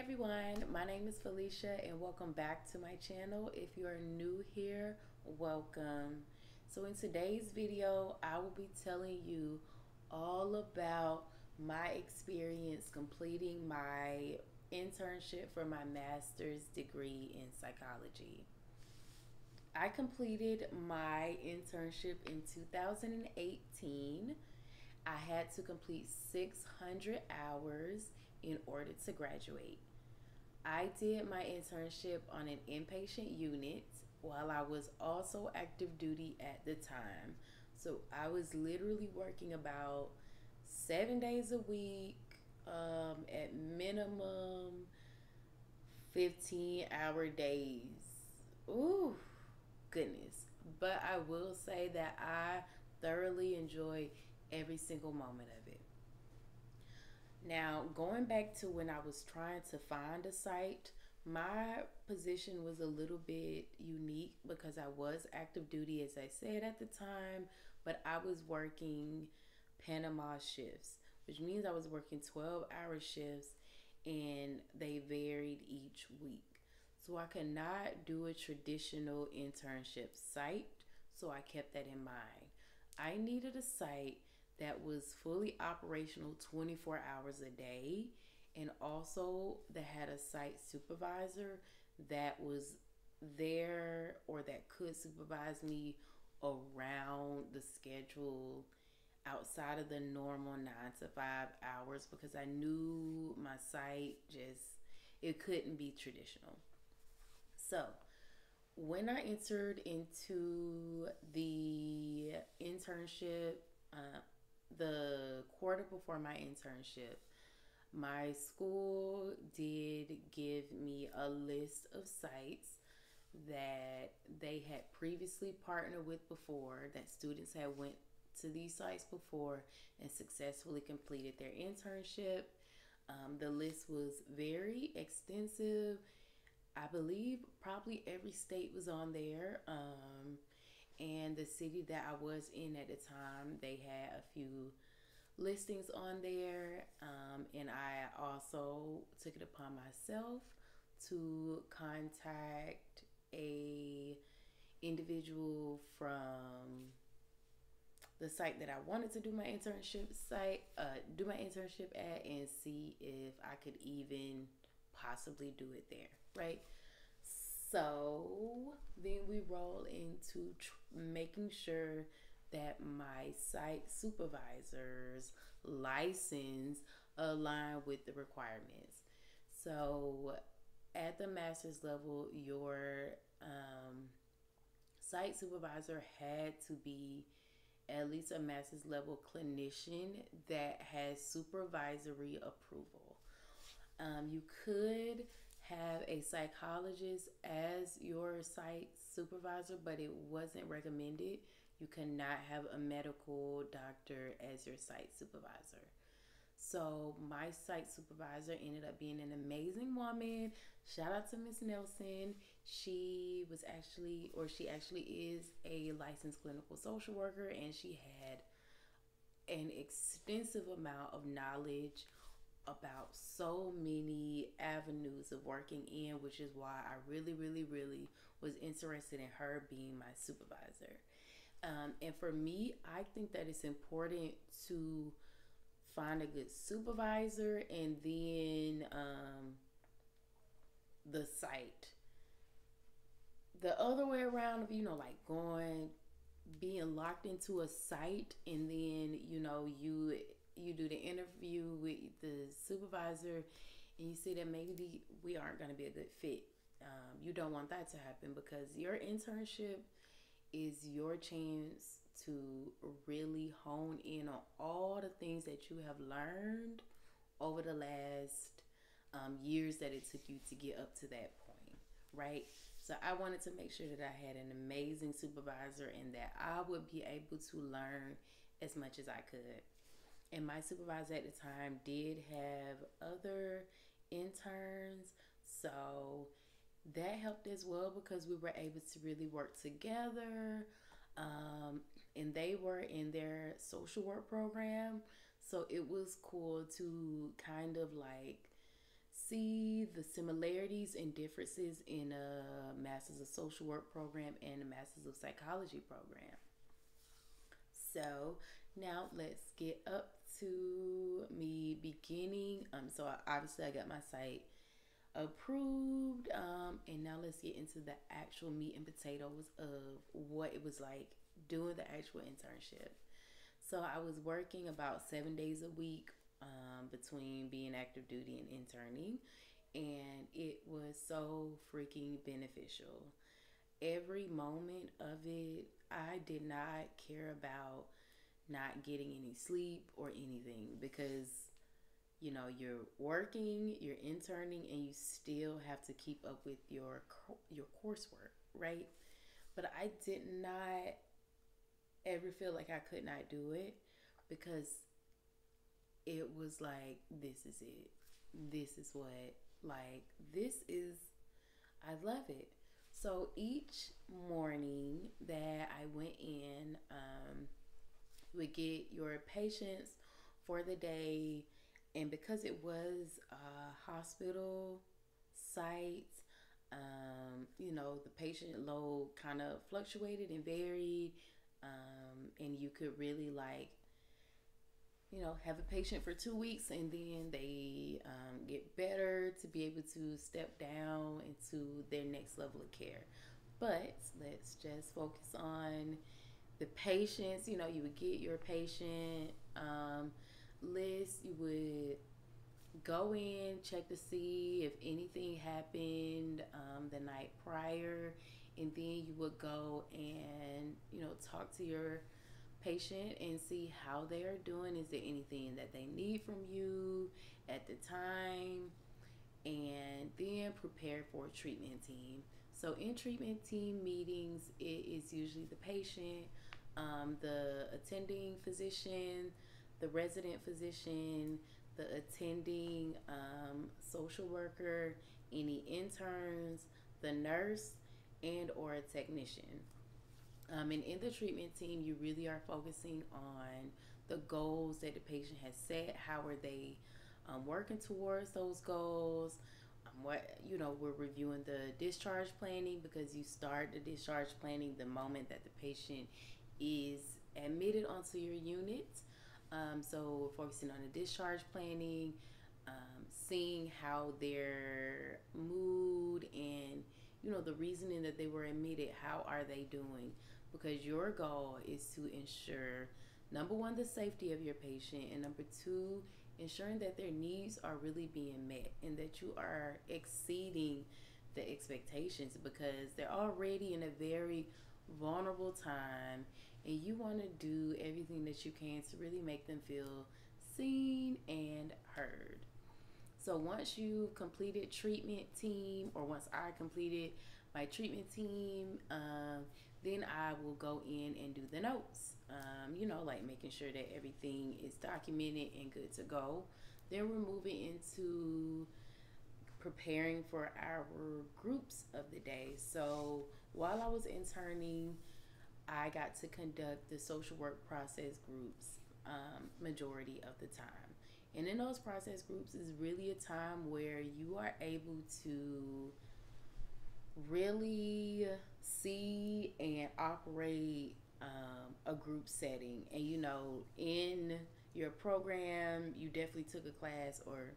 everyone, my name is Felicia and welcome back to my channel. If you're new here, welcome. So in today's video, I will be telling you all about my experience completing my internship for my master's degree in psychology. I completed my internship in 2018. I had to complete 600 hours in order to graduate. I did my internship on an inpatient unit while I was also active duty at the time. So I was literally working about 7 days a week, at minimum 15-hour days. Ooh, goodness. But I will say that I thoroughly enjoyed every single moment of it. Now, going back to when I was trying to find a site, my position was a little bit unique because I was active duty, as I said at the time, but I was working Panama shifts, which means I was working 12-hour shifts and they varied each week. So I could not do a traditional internship site, so I kept that in mind. I needed a site that was fully operational 24 hours a day, and also that had a site supervisor that was there or that could supervise me around the schedule outside of the normal 9 to 5 hours, because I knew my site it couldn't be traditional. So when I entered into the internship, the quarter before my internship, my school did give me a list of sites that they had previously partnered with before, that students had went to these sites before and successfully completed their internship. The list was very extensive. I believe probably every state was on there. And the city that I was in at the time, they had a few listings on there. And I also took it upon myself to contact a individual from the site that I wanted to do my internship at, and see if I could even possibly do it there, right? So then we roll into making sure that my site supervisor's license align with the requirements. So at the master's level, your site supervisor had to be at least a master's level clinician that has supervisory approval. You could have a psychologist as your site supervisor, but it wasn't recommended. You cannot have a medical doctor as your site supervisor. So my site supervisor ended up being an amazing woman. Shout out to Miss Nelson. She actually is a licensed clinical social worker, and she had an extensive amount of knowledge about so many avenues of working in, which is why I really was interested in her being my supervisor. And for me, I think that it's important to find a good supervisor, and then the site. The other way around, like being locked into a site, and then you do the interview with the supervisor and you see that maybe we aren't going to be a good fit. You don't want that to happen, because your internship is your chance to really hone in on all the things that you have learned over the last years that it took you to get up to that point, right? So I wanted to make sure that I had an amazing supervisor and that I would be able to learn as much as I could. And my supervisor at the time did have other interns, so that helped as well, because we were able to really work together. And they were in their social work program, so it was cool to kind of like see the similarities and differences in a Master's of Social Work program and a Master's of Psychology program. So now let's get up to me beginning. Obviously I got my site approved, and now let's get into the actual meat and potatoes of what it was like doing the actual internship. So I was working about 7 days a week, between being active duty and interning, and it was so freaking beneficial. Every moment of it, I did not care about not getting any sleep or anything, because you're working, you're interning, and you still have to keep up with your coursework, right? But I did not ever feel like I could not do it, because it was like, this is it. This is what, like, this is, I love it. So each morning that I went in, you would get your patients for the day. And because it was a hospital site, the patient load kind of fluctuated and varied. And you could really, like, have a patient for 2 weeks, and then they get better to be able to step down into their next level of care. But let's just focus on the patients. You would get your patient list. You would go in, check to see if anything happened the night prior, and then you would go and talk to your patient and see how they are doing. Is there anything that they need from you at the time? And then prepare for a treatment team. So in treatment team meetings, it is usually the patient, the attending physician, the resident physician, the attending social worker, any interns, the nurse, and or a technician. And in the treatment team, you really are focusing on the goals that the patient has set. How are they working towards those goals? We're reviewing the discharge planning, because you start the discharge planning the moment that the patient is admitted onto your unit. So we're focusing on the discharge planning, seeing how their mood and the reasoning that they were admitted, how are they doing? Because your goal is to ensure, number one, the safety of your patient, and number two, ensuring that their needs are really being met and that you are exceeding the expectations, because they're already in a very vulnerable time, and you want to do everything that you can to really make them feel seen and heard. So once you completed treatment team, or once I completed my treatment team, then I will go in and do the notes. Like making sure that everything is documented and good to go. Then we're moving into preparing for our groups of the day. So while I was interning, I got to conduct the social work process groups majority of the time. And in those process groups is really a time where you are able to really see and operate a group setting. And in your program, you definitely took a class, or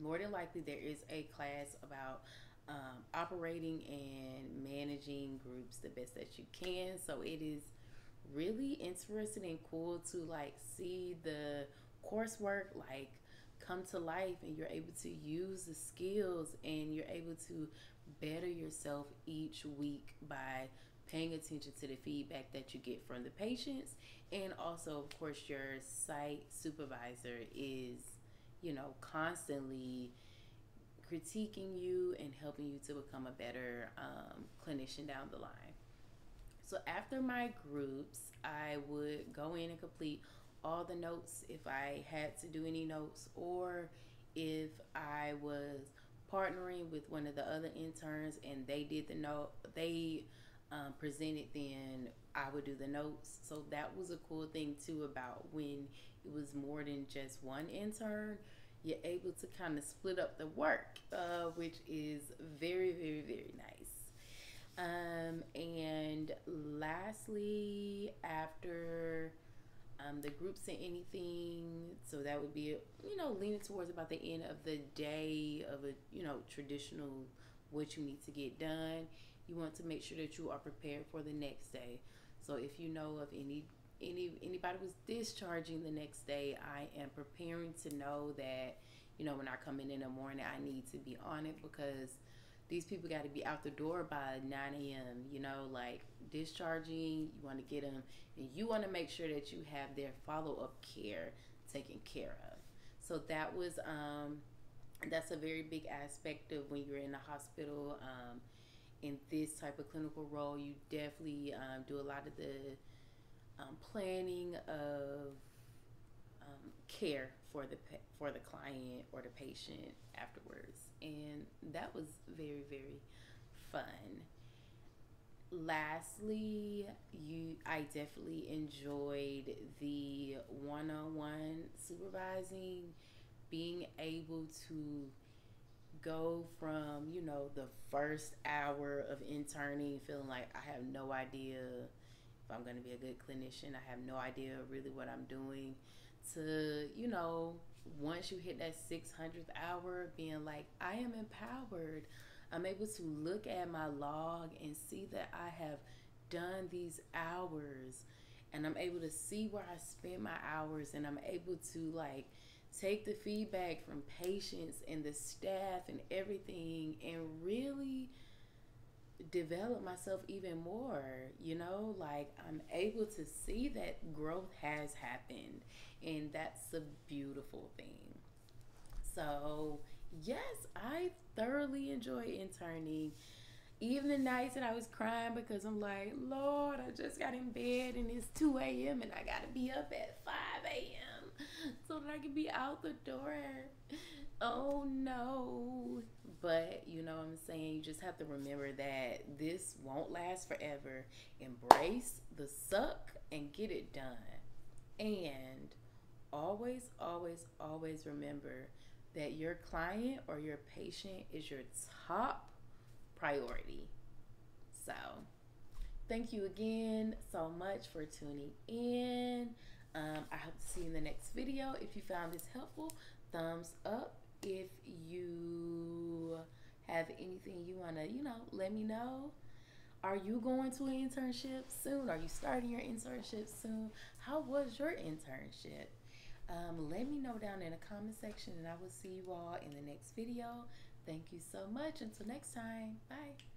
more than likely there is a class about operating and managing groups the best that you can. So it is really interesting and cool to like see the coursework like come to life, and you're able to use the skills, and you're able to better yourself each week by paying attention to the feedback that you get from the patients. And also, of course, your site supervisor is constantly critiquing you and helping you to become a better clinician down the line. So after my groups, I would go in and complete all the notes if I had to do any notes, or if I was partnering with one of the other interns and they did the note, they presented, then I would do the notes. So that was a cool thing too about when it was more than just one intern. you're able to kind of split up the work, which is very, very, very nice. And lastly, after the group sent anything, so that would be, leaning towards about the end of the day of a, traditional what you need to get done. You want to make sure that you are prepared for the next day. So if you know of anybody was discharging the next day, I am preparing to know that, when I come in the morning, I need to be on it because these people got to be out the door by 9 a.m. Like discharging, you want to get them, and you want to make sure that you have their follow up care taken care of. So that's a very big aspect of when you're in the hospital. In this type of clinical role, you definitely do a lot of the planning of care for the client or the patient afterwards, and that was very, very fun. Lastly, I definitely enjoyed the one-on-one supervising, being able to go from, the first hour of interning feeling like I have no idea if I'm going to be a good clinician. I have no idea really what I'm doing to, once you hit that 600th hour, being like, I am empowered. I'm able to look at my log and see that I have done these hours, and I'm able to see where I spend my hours, and I'm able to like take the feedback from patients and the staff and everything and really develop myself even more. Like I'm able to see that growth has happened, and that's a beautiful thing. So yes, I thoroughly enjoy interning. Even the nights that I was crying because I'm like, Lord, I just got in bed and it's 2 a.m. and I got to be up at 5 a.m. so that I can be out the door. Oh no. But you know what I'm saying? You just have to remember that this won't last forever. Embrace the suck and get it done. And always, always, always remember that your client or your patient is your top priority. So, thank you again so much for tuning in. I hope to see you in the next video. If you found this helpful, thumbs up. If you have anything you want to, let me know. Are you going to an internship soon? Are you starting your internship soon? How was your internship? Let me know down in the comment section, and I will see you all in the next video. Thank you so much. Until next time. Bye.